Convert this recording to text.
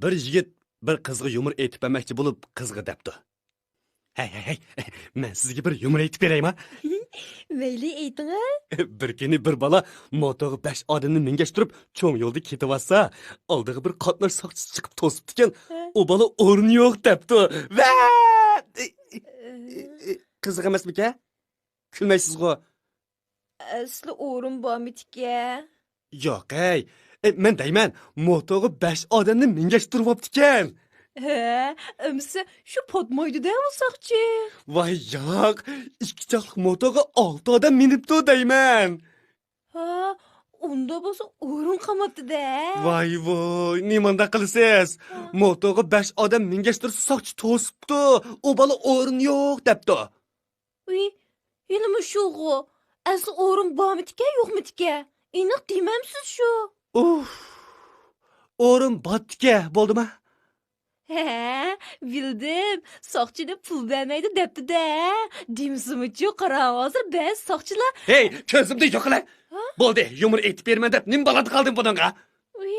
Bir yigit bir qizga yumur aytib bermoqchi bo'lib qizga debdi. Hey, men sizga bir yumur aytib beraymi? Mayli ayting a. Bir kuni bir bola motoga 5 odamni mingashtirib cho'ng yo'lda ketyapsa, oldiga bir qatnash soqchisi chiqib to'sibdi ekan. U bola o'rni yo'q debdi. Va! Qiziq emasmi-ka? Kulmaysiz-ku. Asli o'rin bormi-tika? Yo'q, men deyman, motoga 5 odamni mingashtiryapti ekan. Ha, amsa shu potmoydi-da soqchi. Voy yo'q, ikki chaqliq motoga 6 odam minibdi deyman. Ha, unda bo'lsa o'rin qolmabdi-da. Voy, nimanda qilasiz? Motoga 5 odam mingashtirsa soqchi to'sibdi. U bola o'rin yo'q debdi. Uy, nima shu-g'u? Asli o'rin bormi-tika, yo'qmi-tika? Aniq demamsiz shu. O'rin botga, bo'ldimi? Ha, bildim. Soqchida pul bermaydi debdi-da. Dimsimichu qarang, hozir biz soqchilar. Hey, ko'zimda yo'qlar. Bo'ldi, yumur aytib berma deb nim boladi qolding buningga. Uy.